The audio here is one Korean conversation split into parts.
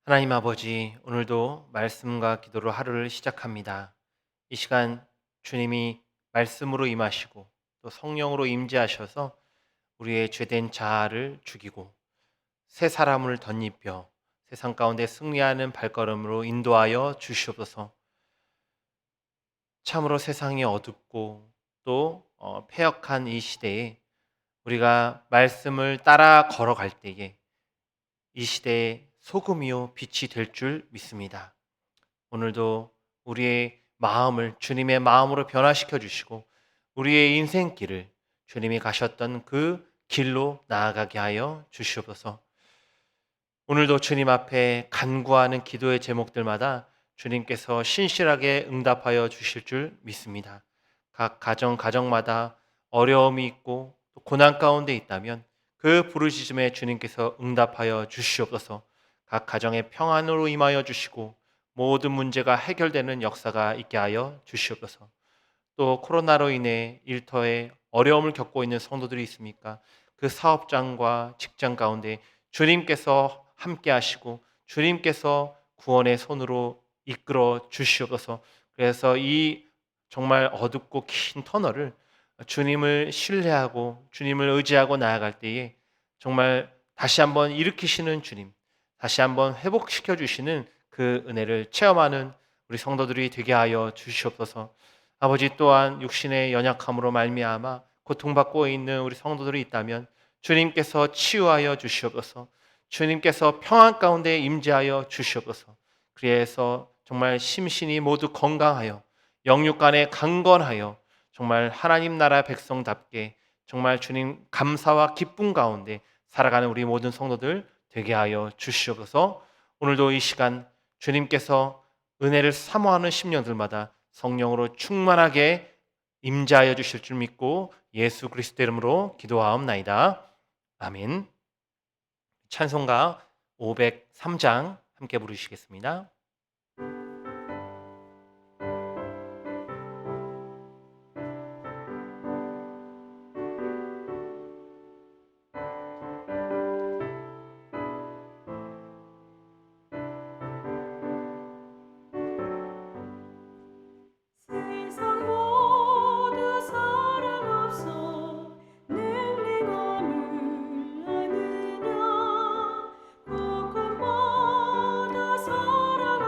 하나님 아버지, 오늘도 말씀과 기도로 하루를 시작합니다. 이 시간 주님이 말씀으로 임하시고 또 성령으로 임재하셔서 우리의 죄된 자아를 죽이고 새 사람을 덧입혀 세상 가운데 승리하는 발걸음으로 인도하여 주시옵소서. 참으로 세상이 어둡고 또 패역한 이 시대에 우리가 말씀을 따라 걸어갈 때에 이 시대의 소금이요 빛이 될 줄 믿습니다. 오늘도 우리의 마음을 주님의 마음으로 변화시켜 주시고 우리의 인생길을 주님이 가셨던 그 길로 나아가게 하여 주시옵소서. 오늘도 주님 앞에 간구하는 기도의 제목들마다 주님께서 신실하게 응답하여 주실 줄 믿습니다. 각 가정마다 어려움이 있고 또 고난 가운데 있다면 그 부르짖음에 주님께서 응답하여 주시옵소서. 각 가정에 평안으로 임하여 주시고 모든 문제가 해결되는 역사가 있게 하여 주시옵소서. 또 코로나로 인해 일터에 어려움을 겪고 있는 성도들이 있습니까? 그 사업장과 직장 가운데 주님께서 함께 하시고 주님께서 구원의 손으로 이끌어 주시옵소서. 그래서 이 정말 어둡고 긴 터널을 주님을 신뢰하고 주님을 의지하고 나아갈 때에 정말 다시 한번 일으키시는 주님, 다시 한번 회복시켜 주시는 그 은혜를 체험하는 우리 성도들이 되게 하여 주시옵소서. 아버지, 또한 육신의 연약함으로 말미암아 고통받고 있는 우리 성도들이 있다면 주님께서 치유하여 주시옵소서. 주님께서 평안 가운데 임재하여 주시옵소서. 그래서 정말 심신이 모두 건강하여 영육간에 강건하여 정말 하나님 나라 백성답게 정말 주님 감사와 기쁨 가운데 살아가는 우리 모든 성도들 되게 하여 주시옵소서. 오늘도 이 시간 주님께서 은혜를 사모하는 심령들마다 성령으로 충만하게 임재하여 주실 줄 믿고 예수 그리스도 이름으로 기도하옵나이다. 아멘. 찬송가 503장 함께 부르시겠습니다. 세상 모두 사랑 없어 능력함을 아느냐 곳곳마다 사랑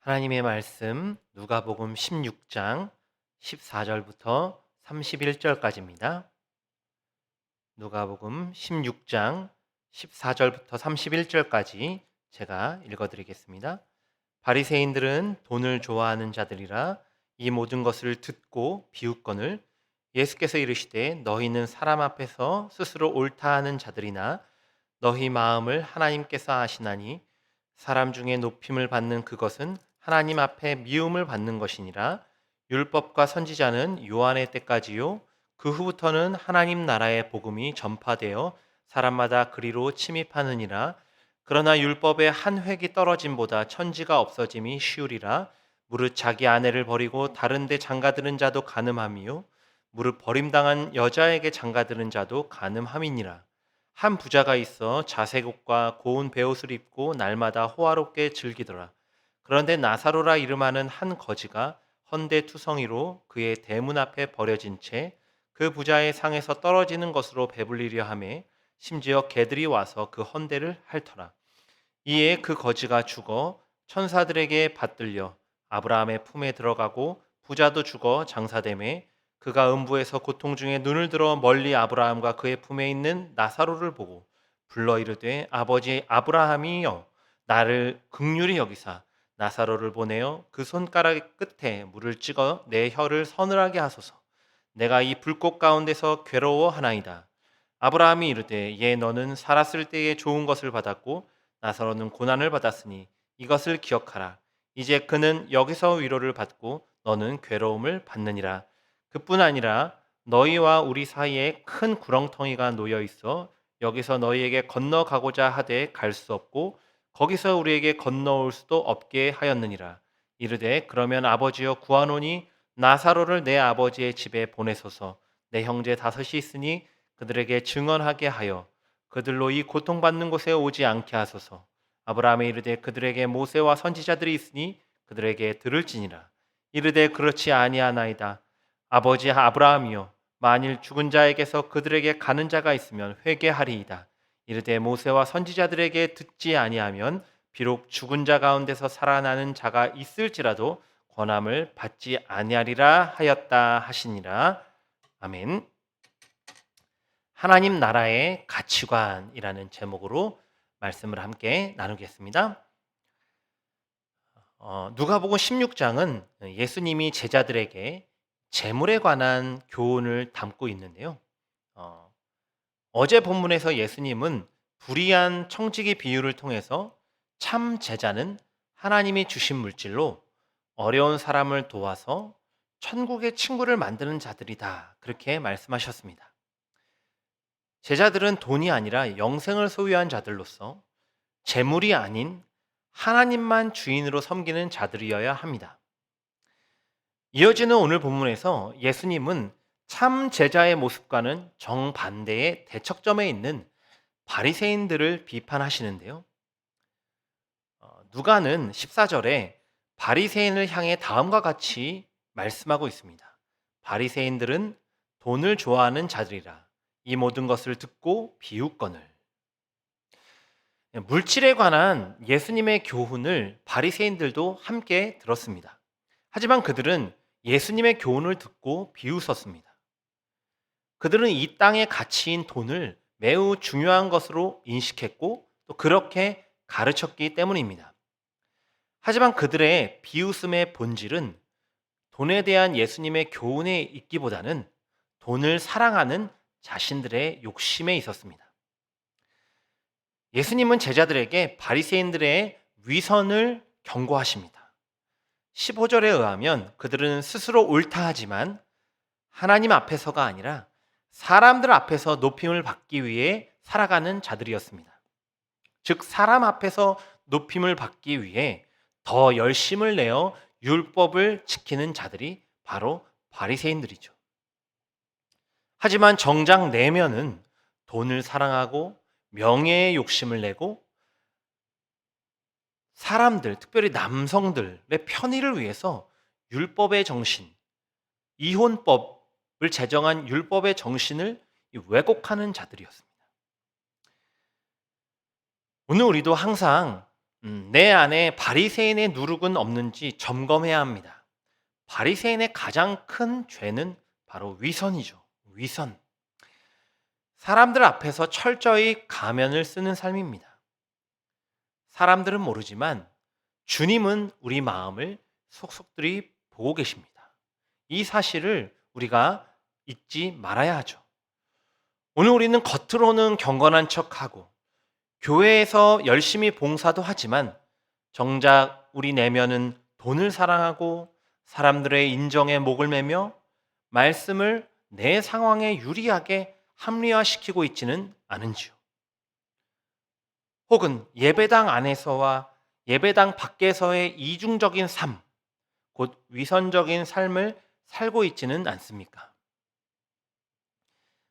하나님의 말씀 누가복음 16장 14절부터 31절까지입니다. 누가복음 16장 14절부터 31절까지 제가 읽어드리겠습니다. 바리새인들은 돈을 좋아하는 자들이라 이 모든 것을 듣고 비웃거늘 예수께서 이르시되 너희는 사람 앞에서 스스로 옳다 하는 자들이나 너희 마음을 하나님께서 아시나니 사람 중에 높임을 받는 그것은 하나님 앞에 미움을 받는 것이니라. 율법과 선지자는 요한의 때까지요 그 후부터는 하나님 나라의 복음이 전파되어 사람마다 그리로 침입하느니라. 그러나 율법의 한 획이 떨어짐보다 천지가 없어짐이 쉬우리라. 무릇 자기 아내를 버리고 다른 데 장가드는 자도 간음함이요 무릇 버림당한 여자에게 장가드는 자도 간음함이니라. 한 부자가 있어 자색옷과 고운 베옷을 입고 날마다 호화롭게 즐기더라. 그런데 나사로라 이름하는 한 거지가 헌데투성이로 그의 대문 앞에 버려진 채 그 부자의 상에서 떨어지는 것으로 배불리려 하매 심지어 개들이 와서 그 헌데를 핥더라. 이에 그 거지가 죽어 천사들에게 받들려 아브라함의 품에 들어가고 부자도 죽어 장사되매 그가 음부에서 고통 중에 눈을 들어 멀리 아브라함과 그의 품에 있는 나사로를 보고 불러 이르되 아버지 아브라함이여 나를 긍휼히 여기사 나사로를 보내어 그 손가락 끝에 물을 찍어 내 혀를 서늘하게 하소서. 내가 이 불꽃 가운데서 괴로워하나이다. 아브라함이 이르되 예 너는 살았을 때에 좋은 것을 받았고 나사로는 고난을 받았으니 이것을 기억하라. 이제 그는 여기서 위로를 받고 너는 괴로움을 받느니라. 그뿐 아니라 너희와 우리 사이에 큰 구렁텅이가 놓여 있어 여기서 너희에게 건너가고자 하되 갈 수 없고 거기서 우리에게 건너올 수도 없게 하였느니라. 이르되 그러면 아버지여 구하노니 나사로를 내 아버지의 집에 보내소서. 내 형제 다섯이 있으니 그들에게 증언하게 하여 그들로 이 고통받는 곳에 오지 않게 하소서. 아브라함이 이르되 그들에게 모세와 선지자들이 있으니 그들에게 들을지니라. 이르되 그렇지 아니하나이다. 아버지 아브라함이여 만일 죽은 자에게서 그들에게 가는 자가 있으면 회개하리이다. 이르되 모세와 선지자들에게 듣지 아니하면 비록 죽은 자 가운데서 살아나는 자가 있을지라도 권함을 받지 아니하리라 하였다 하시니라. 아멘. 하나님 나라의 가치관이라는 제목으로 말씀을 함께 나누겠습니다. 누가복음 16장은 예수님이 제자들에게 재물에 관한 교훈을 담고 있는데요. 어제 본문에서 예수님은 불의한 청지기 비유를 통해서 참 제자는 하나님이 주신 물질로 어려운 사람을 도와서 천국의 친구를 만드는 자들이다. 그렇게 말씀하셨습니다. 제자들은 돈이 아니라 영생을 소유한 자들로서 재물이 아닌 하나님만 주인으로 섬기는 자들이어야 합니다. 이어지는 오늘 본문에서 예수님은 참 제자의 모습과는 정반대의 대척점에 있는 바리새인들을 비판하시는데요. 누가는 14절에 바리새인을 향해 다음과 같이 말씀하고 있습니다. 바리새인들은 돈을 좋아하는 자들이라 이 모든 것을 듣고 비웃거늘. 물질에 관한 예수님의 교훈을 바리새인들도 함께 들었습니다. 하지만 그들은 예수님의 교훈을 듣고 비웃었습니다. 그들은 이 땅의 가치인 돈을 매우 중요한 것으로 인식했고 또 그렇게 가르쳤기 때문입니다. 하지만 그들의 비웃음의 본질은 돈에 대한 예수님의 교훈에 있기보다는 돈을 사랑하는 자신들의 욕심에 있었습니다. 예수님은 제자들에게 바리새인들의 위선을 경고하십니다. 15절에 의하면 그들은 스스로 옳다 하지만 하나님 앞에서가 아니라 사람들 앞에서 높임을 받기 위해 살아가는 자들이었습니다. 즉 사람 앞에서 높임을 받기 위해 더 열심을 내어 율법을 지키는 자들이 바로 바리새인들이죠. 하지만 정작 내면은 돈을 사랑하고 명예의 욕심을 내고 사람들, 특별히 남성들의 편의를 위해서 율법의 정신, 이혼법을 제정한 율법의 정신을 왜곡하는 자들이었습니다. 오늘 우리도 항상 내 안에 바리새인의 누룩은 없는지 점검해야 합니다. 바리새인의 가장 큰 죄는 바로 위선이죠. 위선. 사람들 앞에서 철저히 가면을 쓰는 삶입니다. 사람들은 모르지만 주님은 우리 마음을 속속들이 보고 계십니다. 이 사실을 우리가 잊지 말아야 하죠. 오늘 우리는 겉으로는 경건한 척하고 교회에서 열심히 봉사도 하지만 정작 우리 내면은 돈을 사랑하고 사람들의 인정에 목을 매며 말씀을 내 상황에 유리하게 합리화시키고 있지는 않은지요. 혹은 예배당 안에서와 예배당 밖에서의 이중적인 삶, 곧 위선적인 삶을 살고 있지는 않습니까?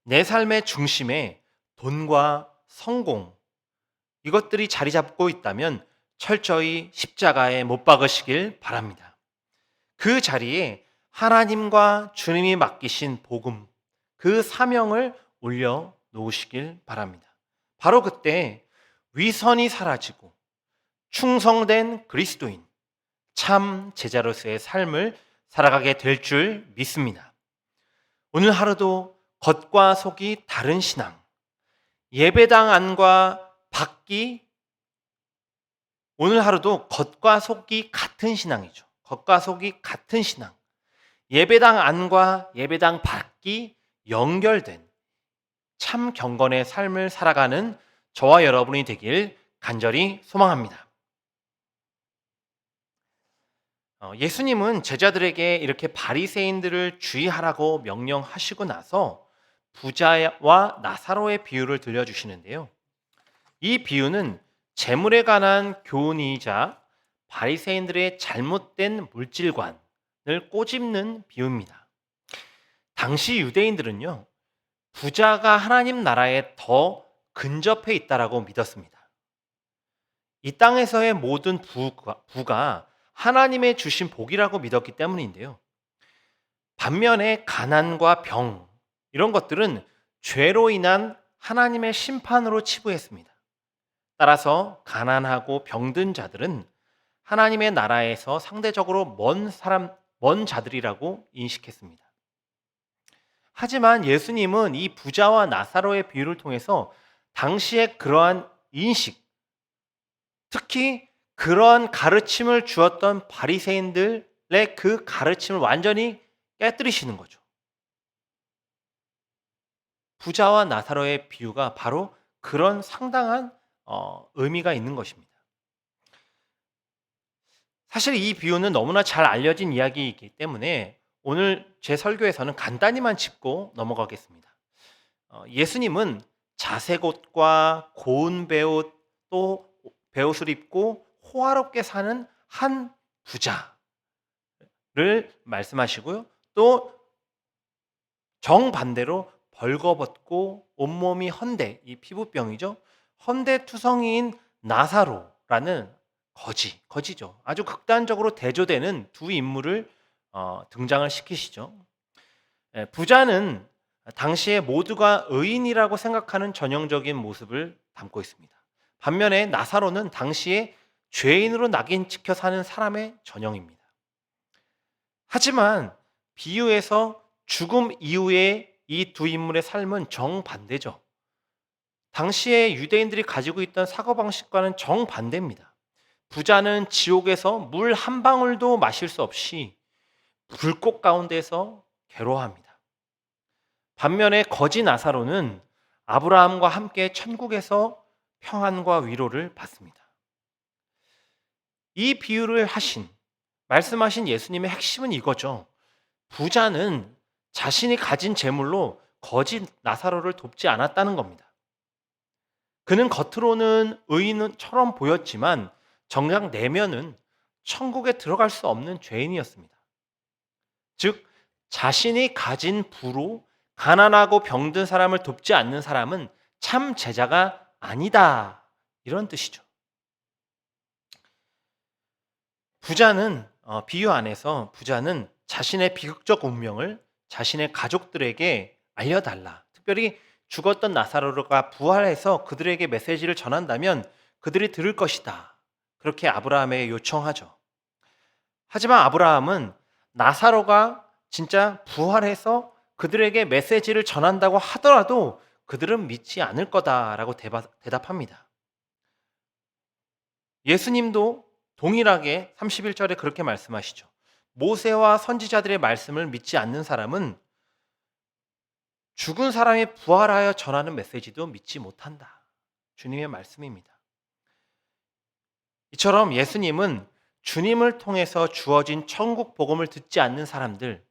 내 삶의 중심에 돈과 성공, 이것들이 자리 잡고 있다면 철저히 십자가에 못 박으시길 바랍니다. 그 자리에 하나님과 주님이 맡기신 복음, 그 사명을 올려 놓으시길 바랍니다. 바로 그때 위선이 사라지고 충성된 그리스도인, 참 제자로서의 삶을 살아가게 될 줄 믿습니다. 오늘 하루도 겉과 속이 다른 신앙, 예배당 안과 밖이 오늘 하루도 겉과 속이 같은 신앙이죠. 겉과 속이 같은 신앙. 예배당 안과 예배당 밖이 연결된 참 경건의 삶을 살아가는 저와 여러분이 되길 간절히 소망합니다. 예수님은 제자들에게 이렇게 바리새인들을 주의하라고 명령하시고 나서 부자와 나사로의 비유를 들려주시는데요. 이 비유는 재물에 관한 교훈이자 바리새인들의 잘못된 물질관을 꼬집는 비유입니다. 당시 유대인들은요, 부자가 하나님 나라에 더 근접해 있다라고 믿었습니다. 이 땅에서의 모든 부가 하나님의 주신 복이라고 믿었기 때문인데요. 반면에 가난과 병, 이런 것들은 죄로 인한 하나님의 심판으로 치부했습니다. 따라서 가난하고 병든 자들은 하나님의 나라에서 상대적으로 먼 자들이라고 인식했습니다. 하지만 예수님은 이 부자와 나사로의 비유를 통해서 당시의 그러한 인식, 특히 그러한 가르침을 주었던 바리새인들의 그 가르침을 완전히 깨뜨리시는 거죠. 부자와 나사로의 비유가 바로 그런 상당한 의미가 있는 것입니다. 사실 이 비유는 너무나 잘 알려진 이야기이기 때문에 오늘 제 설교에서는 간단히만 짚고 넘어가겠습니다. 예수님은 자색옷과 고운 배옷, 또 배옷을 입고 호화롭게 사는 한 부자를 말씀하시고요. 또 정반대로 벌거벗고 온몸이 헌데, 이 피부병이죠. 헌데투성이인 나사로라는 거지죠. 아주 극단적으로 대조되는 두 인물을 등장을 시키시죠. 부자는 당시에 모두가 의인이라고 생각하는 전형적인 모습을 담고 있습니다. 반면에 나사로는 당시에 죄인으로 낙인 찍혀 사는 사람의 전형입니다. 하지만 비유에서 죽음 이후에 이 두 인물의 삶은 정반대죠. 당시에 유대인들이 가지고 있던 사고방식과는 정반대입니다. 부자는 지옥에서 물 한 방울도 마실 수 없이 불꽃 가운데서 괴로워합니다. 반면에 거지 나사로는 아브라함과 함께 천국에서 평안과 위로를 받습니다. 이 비유를 말씀하신 예수님의 핵심은 이거죠. 부자는 자신이 가진 재물로 거지 나사로를 돕지 않았다는 겁니다. 그는 겉으로는 의인처럼 보였지만 정작 내면은 천국에 들어갈 수 없는 죄인이었습니다. 즉, 자신이 가진 부로 가난하고 병든 사람을 돕지 않는 사람은 참 제자가 아니다, 이런 뜻이죠. 비유 안에서 부자는 자신의 비극적 운명을 자신의 가족들에게 알려달라. 특별히 죽었던 나사로가 부활해서 그들에게 메시지를 전한다면 그들이 들을 것이다. 그렇게 아브라함에게 요청하죠. 하지만 아브라함은 나사로가 진짜 부활해서 그들에게 메시지를 전한다고 하더라도 그들은 믿지 않을 거다라고 대답합니다. 예수님도 동일하게 31절에 그렇게 말씀하시죠. 모세와 선지자들의 말씀을 믿지 않는 사람은 죽은 사람이 부활하여 전하는 메시지도 믿지 못한다. 주님의 말씀입니다. 이처럼 예수님은 주님을 통해서 주어진 천국 복음을 듣지 않는 사람들,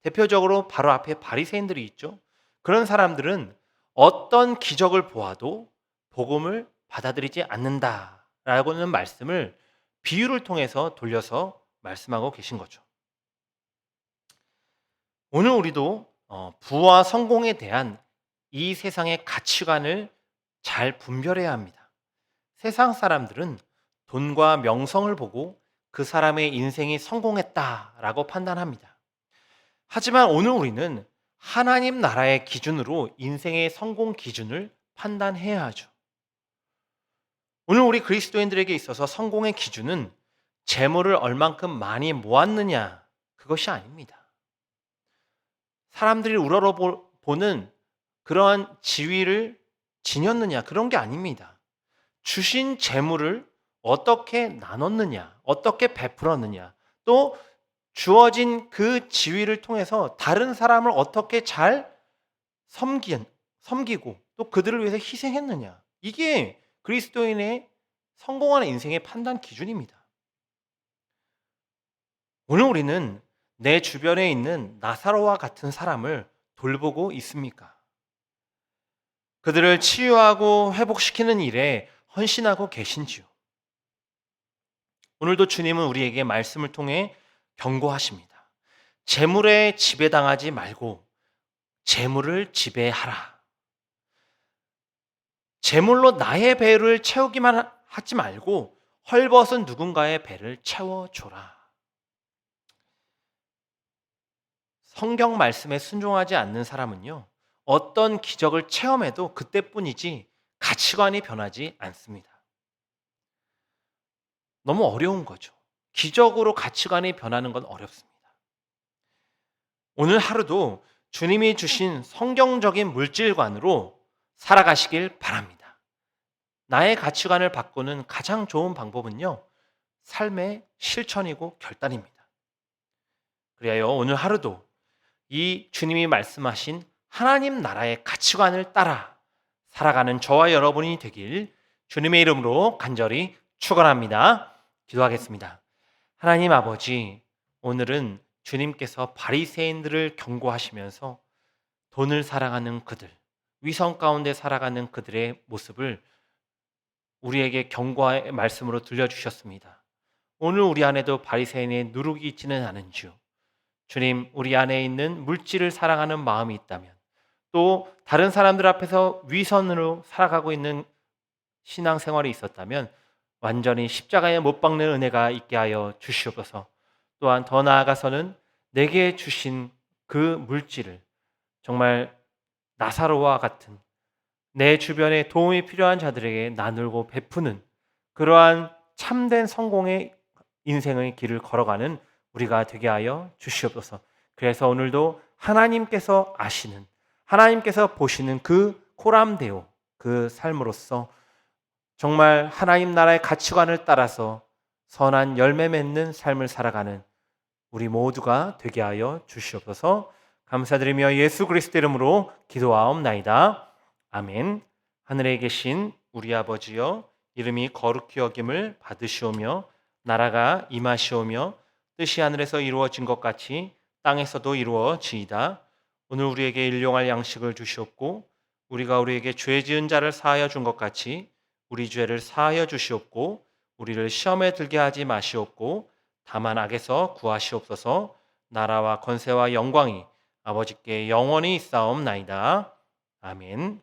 대표적으로 바로 앞에 바리새인들이 있죠. 그런 사람들은 어떤 기적을 보아도 복음을 받아들이지 않는다라고는 말씀을 비유를 통해서 돌려서 말씀하고 계신 거죠. 오늘 우리도 부와 성공에 대한 이 세상의 가치관을 잘 분별해야 합니다. 세상 사람들은 돈과 명성을 보고 그 사람의 인생이 성공했다라고 판단합니다. 하지만 오늘 우리는 하나님 나라의 기준으로 인생의 성공 기준을 판단해야 하죠. 오늘 우리 그리스도인들에게 있어서 성공의 기준은 재물을 얼만큼 많이 모았느냐, 그것이 아닙니다. 사람들이 우러러보는 그러한 지위를 지녔느냐, 그런 게 아닙니다. 주신 재물을 어떻게 나눴느냐, 어떻게 베풀었느냐, 또 주어진 그 지위를 통해서 다른 사람을 어떻게 잘 섬기고 또 그들을 위해서 희생했느냐, 이게 그리스도인의 성공하는 인생의 판단 기준입니다. 오늘 우리는 내 주변에 있는 나사로와 같은 사람을 돌보고 있습니까? 그들을 치유하고 회복시키는 일에 헌신하고 계신지요? 오늘도 주님은 우리에게 말씀을 통해 경고하십니다. 재물에 지배당하지 말고 재물을 지배하라. 재물로 나의 배를 채우기만 하지 말고 헐벗은 누군가의 배를 채워줘라. 성경 말씀에 순종하지 않는 사람은요, 어떤 기적을 체험해도 그때뿐이지 가치관이 변하지 않습니다. 너무 어려운 거죠. 기적으로 가치관이 변하는 건 어렵습니다. 오늘 하루도 주님이 주신 성경적인 물질관으로 살아가시길 바랍니다. 나의 가치관을 바꾸는 가장 좋은 방법은요, 삶의 실천이고 결단입니다. 그래야 오늘 하루도 이 주님이 말씀하신 하나님 나라의 가치관을 따라 살아가는 저와 여러분이 되길 주님의 이름으로 간절히 축원합니다. 기도하겠습니다. 하나님 아버지, 오늘은 주님께서 바리새인들을 경고하시면서 돈을 사랑하는 그들, 위선 가운데 살아가는 그들의 모습을 우리에게 경고의 말씀으로 들려주셨습니다. 오늘 우리 안에도 바리새인의 누룩이 있지는 않은지요. 주님, 우리 안에 있는 물질을 사랑하는 마음이 있다면, 또 다른 사람들 앞에서 위선으로 살아가고 있는 신앙생활이 있었다면 완전히 십자가에 못 박는 은혜가 있게 하여 주시옵소서. 또한 더 나아가서는 내게 주신 그 물질을 정말 나사로와 같은 내 주변에 도움이 필요한 자들에게 나누고 베푸는 그러한 참된 성공의 인생의 길을 걸어가는 우리가 되게 하여 주시옵소서. 그래서 오늘도 하나님께서 아시는, 하나님께서 보시는 그 코람데오, 그 삶으로서 정말 하나님 나라의 가치관을 따라서 선한 열매 맺는 삶을 살아가는 우리 모두가 되게 하여 주시옵소서. 감사드리며 예수 그리스도 이름으로 기도하옵나이다. 아멘. 하늘에 계신 우리 아버지여, 이름이 거룩히 여김을 받으시오며 나라가 임하시오며 뜻이 하늘에서 이루어진 것 같이 땅에서도 이루어지이다. 오늘 우리에게 일용할 양식을 주시옵고 우리가 우리에게 죄 지은 자를 사하여 준 것 같이 우리 죄를 사하여 주시옵고 우리를 시험에 들게 하지 마시옵고 다만 악에서 구하시옵소서. 나라와 권세와 영광이 아버지께 영원히 있사옵나이다. 아멘.